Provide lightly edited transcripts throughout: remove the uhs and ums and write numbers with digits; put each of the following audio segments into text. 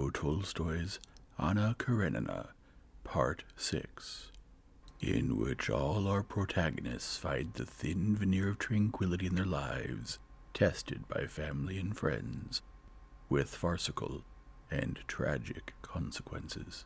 Leo Tolstoy's Anna Karenina, Part 6, in which all our protagonists find the thin veneer of tranquility in their lives tested by family and friends, with farcical and tragic consequences.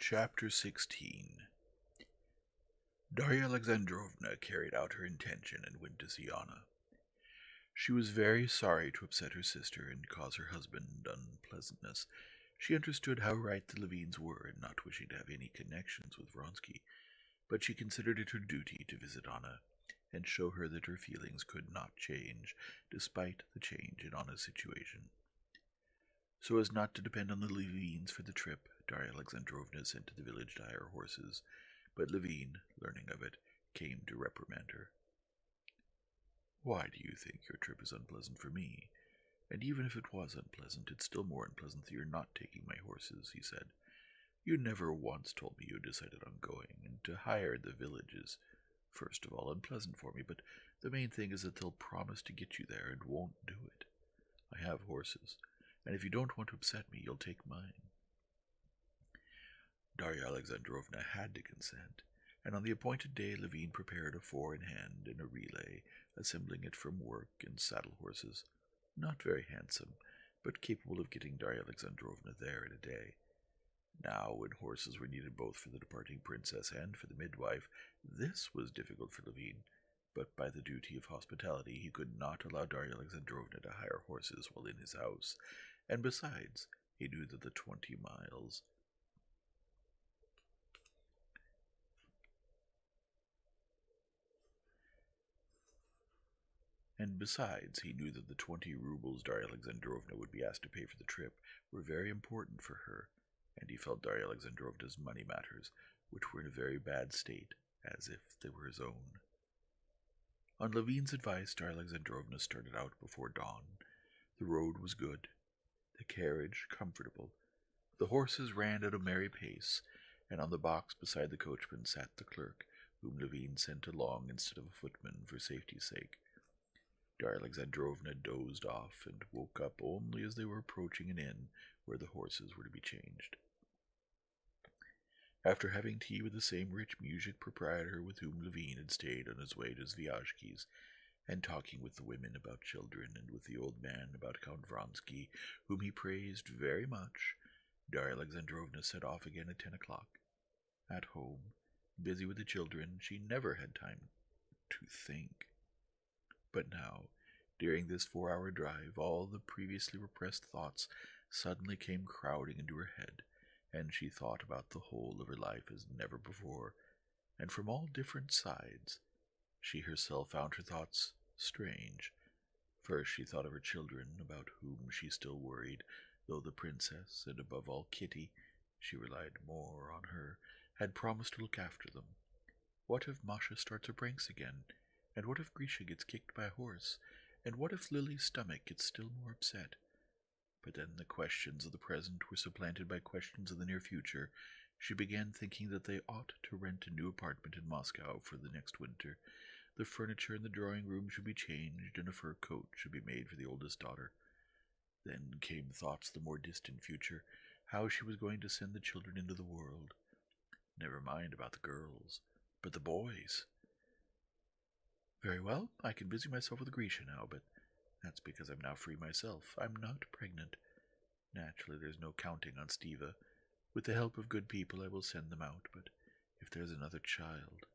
Chapter 16. Darya Alexandrovna carried out her intention and went to see Anna. She was very sorry to upset her sister and cause her husband unpleasantness. She understood how right the Levines were in not wishing to have any connections with Vronsky, but she considered it her duty to visit Anna and show her that her feelings could not change, despite the change in Anna's situation. So as not to depend on the Levines for the trip, Darya Alexandrovna sent to the village to hire horses, but Levine, learning of it, came to reprimand her. "Why do you think your trip is unpleasant for me? And even if it was unpleasant, it's still more unpleasant that you're not taking my horses," he said. "You never once told me you decided on going, and to hire the village is, first of all, unpleasant for me, but the main thing is that they'll promise to get you there and won't do it. I have horses, and if you don't want to upset me, you'll take mine." Darya Alexandrovna had to consent, and on the appointed day Levine prepared a four-in-hand and a relay, assembling it from work and saddle horses, not very handsome, but capable of getting Darya Alexandrovna there in a day. Now, when horses were needed both for the departing princess and for the midwife, this was difficult for Levine, but by the duty of hospitality he could not allow Darya Alexandrovna to hire horses while in his house, and besides, he knew that the 20 miles rubles Darya Alexandrovna would be asked to pay for the trip were very important for her, and he felt Darya Alexandrovna's money matters, which were in a very bad state, as if they were his own. On Levine's advice, Darya Alexandrovna started out before dawn. The road was good, the carriage comfortable, the horses ran at a merry pace, and on the box beside the coachman sat the clerk, whom Levine sent along instead of a footman for safety's sake. Darya Alexandrovna dozed off and woke up only as they were approaching an inn where the horses were to be changed. After having tea with the same rich music proprietor with whom Levine had stayed on his way to Zviazhsky's, and talking with the women about children and with the old man about Count Vronsky, whom he praised very much, Darya Alexandrovna set off again at 10 o'clock. At home, busy with the children, she never had time to think. But now, during this 4-hour drive, all the previously repressed thoughts suddenly came crowding into her head, and she thought about the whole of her life as never before, and from all different sides. She herself found her thoughts strange. First she thought of her children, about whom she still worried, though the princess, and above all Kitty, she relied more on her, had promised to look after them. What if Masha starts her pranks again? And what if Grisha gets kicked by a horse? And what if Lily's stomach gets still more upset? But then the questions of the present were supplanted by questions of the near future. She began thinking that they ought to rent a new apartment in Moscow for the next winter. The furniture in the drawing-room should be changed, and a fur coat should be made for the oldest daughter. Then came thoughts of the more distant future, how she was going to send the children into the world. Never mind about the girls, but the boys. Very well, I can busy myself with Grisha now, but that's because I'm now free myself. I'm not pregnant. Naturally, there's no counting on Stiva. With the help of good people, I will send them out, but if if there's another child.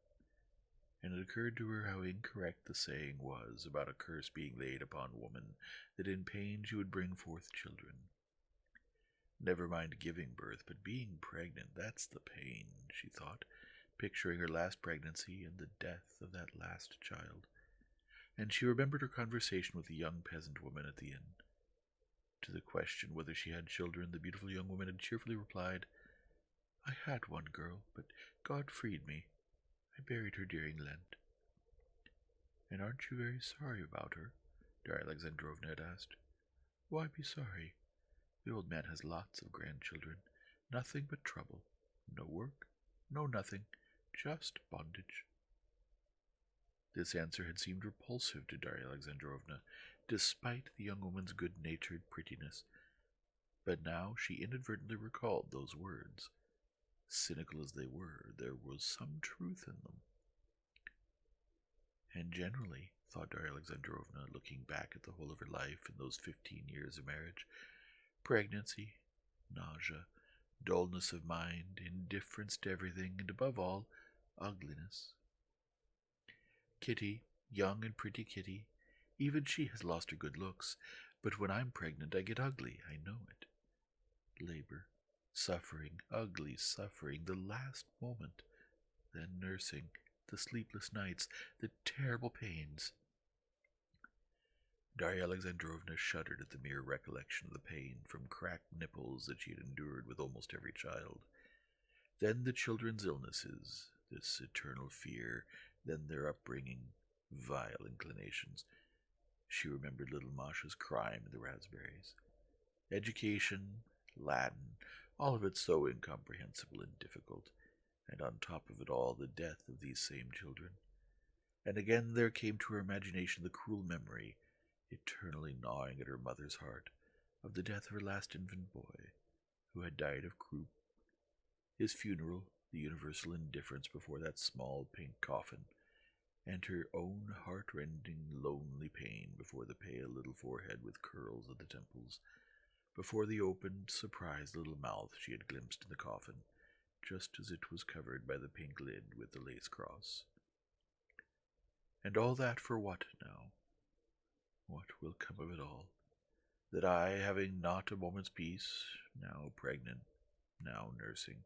And it occurred to her how incorrect the saying was about a curse being laid upon woman, that in pain she would bring forth children. Never mind giving birth, but being pregnant, that's the pain, she thought, picturing her last pregnancy and the death of that last child. And she remembered her conversation with the young peasant woman at the inn. To the question whether she had children, the beautiful young woman had cheerfully replied, "I had one girl, but God freed me. I buried her during Lent." "And aren't you very sorry about her?" Darya Alexandrovna had asked. "Why be sorry? The old man has lots of grandchildren. Nothing but trouble. No work, no nothing, just bondage." This answer had seemed repulsive to Darya Alexandrovna, despite the young woman's good-natured prettiness. But now she inadvertently recalled those words. Cynical as they were, there was some truth in them. And generally, thought Darya Alexandrovna, looking back at the whole of her life in those 15 years of marriage, pregnancy, nausea, dullness of mind, indifference to everything, and above all, ugliness. Kitty, young and pretty Kitty, even she has lost her good looks, but when I'm pregnant I get ugly, I know it. Labor, suffering, ugly suffering, the last moment, then nursing, the sleepless nights, the terrible pains. Darya Alexandrovna shuddered at the mere recollection of the pain from cracked nipples that she had endured with almost every child. Then the children's illnesses, this eternal fear, then their upbringing, vile inclinations. She remembered little Masha's crime in the raspberries. Education, Latin, all of it so incomprehensible and difficult, and on top of it all the death of these same children. And again there came to her imagination the cruel memory, eternally gnawing at her mother's heart, of the death of her last infant boy, who had died of croup. His funeral, the universal indifference before that small pink coffin, and her own heart-rending, lonely pain before the pale little forehead with curls at the temples, before the opened, surprised little mouth she had glimpsed in the coffin, just as it was covered by the pink lid with the lace cross. And all that for what now? What will come of it all? That I, having not a moment's peace, now pregnant, now nursing,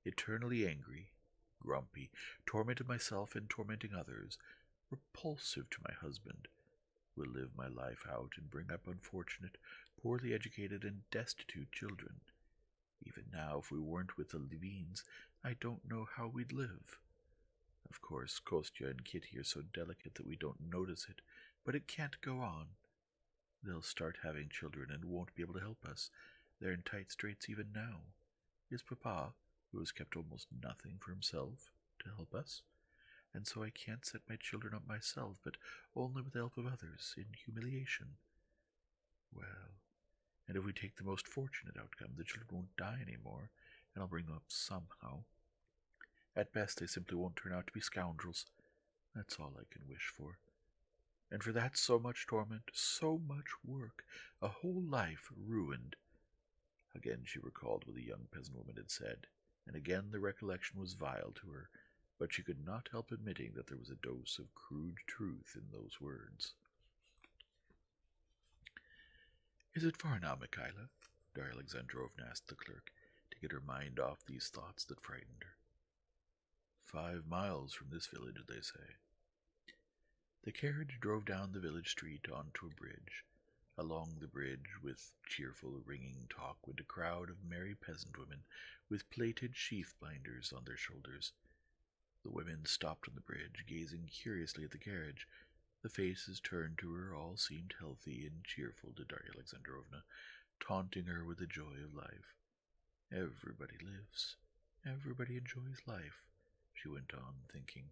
eternally angry, grumpy, tormented myself and tormenting others, repulsive to my husband, will live my life out and bring up unfortunate, poorly educated, and destitute children. Even now, if we weren't with the Levines, I don't know how we'd live. Of course, Kostya and Kitty are so delicate that we don't notice it, but it can't go on. They'll start having children and won't be able to help us. They're in tight straits even now. Is Papa, who has kept almost nothing for himself, to help us? And so I can't set my children up myself, but only with the help of others, in humiliation. Well, and if we take the most fortunate outcome, the children won't die any more, and I'll bring them up somehow. At best, they simply won't turn out to be scoundrels. That's all I can wish for. And for that, so much torment, so much work, a whole life ruined. Again she recalled what the young peasant woman had said, and again the recollection was vile to her, but she could not help admitting that there was a dose of crude truth in those words. "Is it far now, Mikhaila?" Darya Alexandrovna asked the clerk, to get her mind off these thoughts that frightened her. 5 miles from this village, they say. The carriage drove down the village street onto a bridge. Along the bridge, with cheerful, ringing talk, went a crowd of merry peasant women with plaited sheath-binders on their shoulders. The women stopped on the bridge, gazing curiously at the carriage. The faces turned to her all seemed healthy and cheerful to Darya Alexandrovna, taunting her with the joy of life. Everybody lives. Everybody enjoys life, she went on, thinking,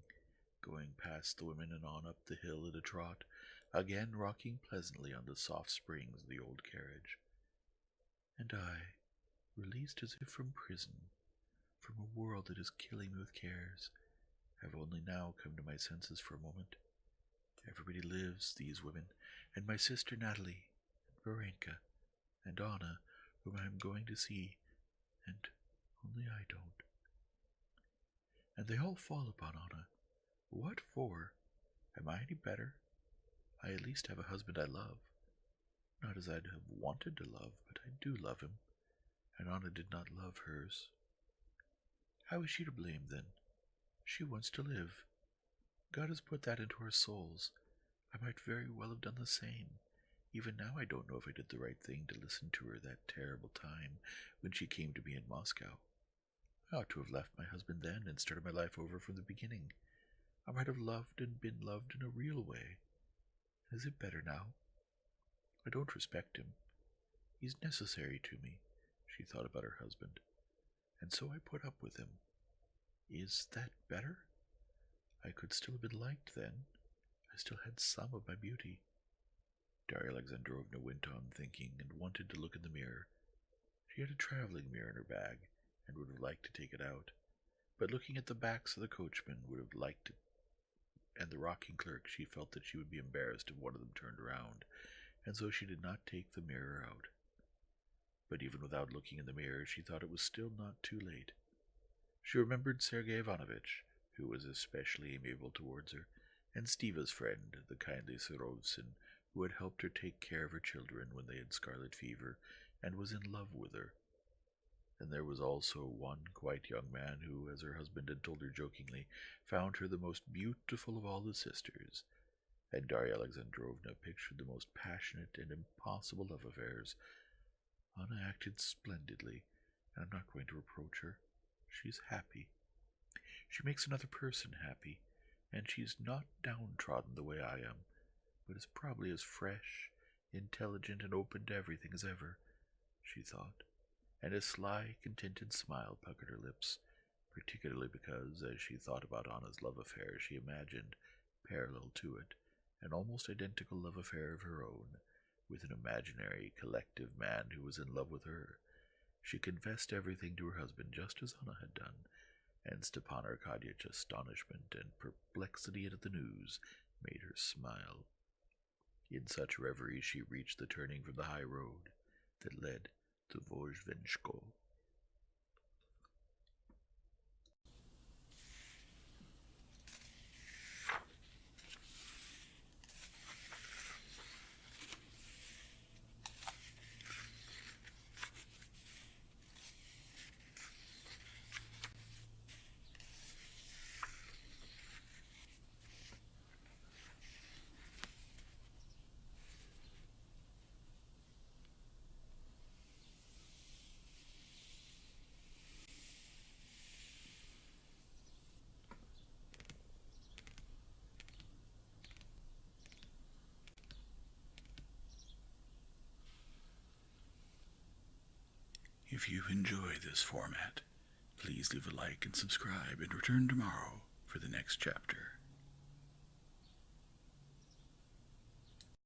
going past the women and on up the hill at a trot, again rocking pleasantly on the soft springs of the old carriage. And I, released as if from prison, from a world that is killing me with cares, have only now come to my senses for a moment. Everybody lives, these women, and my sister Natalie, and Varenka, and Anna, whom I am going to see, and only I don't. and they all fall upon Anna. What for? Am I any better? I at least have a husband I love. Not as I'd have wanted to love, but I do love him, and Anna did not love hers. How is she to blame, then? She wants to live. God has put that into our souls. I might very well have done the same. Even now I don't know if I did the right thing to listen to her that terrible time when she came to me in Moscow. I ought to have left my husband then and started my life over from the beginning. I might have loved and been loved in a real way. Is it better now? I don't respect him. He's necessary to me, she thought about her husband, and so I put up with him. Is that better? I could still have been liked then. I still had some of my beauty. Darya Alexandrovna went on thinking and wanted to look in the mirror. She had a traveling mirror in her bag and would have liked to take it out, but looking at the backs of the coachmen would have liked it, and the rocking clerk, she felt that she would be embarrassed if one of them turned around, and so she did not take the mirror out. But even without looking in the mirror, she thought it was still not too late. She remembered Sergei Ivanovitch, who was especially amiable towards her, and Stiva's friend, the kindly Surovsin, who had helped her take care of her children when they had scarlet fever, and was in love with her. And there was also one quite young man who, as her husband had told her jokingly, found her the most beautiful of all the sisters, and Darya Alexandrovna pictured the most passionate and impossible love affairs. Anna acted splendidly, and I'm not going to reproach her. She's happy. She makes another person happy, and she's not downtrodden the way I am, but is probably as fresh, intelligent, and open to everything as ever, she thought, and a sly, contented smile puckered her lips, particularly because, as she thought about Anna's love affair, she imagined, parallel to it, an almost identical love affair of her own, with an imaginary, collective man who was in love with her. She confessed everything to her husband just as Anna had done, and Stepan Arkadyev's astonishment and perplexity at the news made her smile. In such reverie she reached the turning from the high road that led to Vozhvenchko. If you enjoy this format, please leave a like and subscribe and return tomorrow for the next chapter.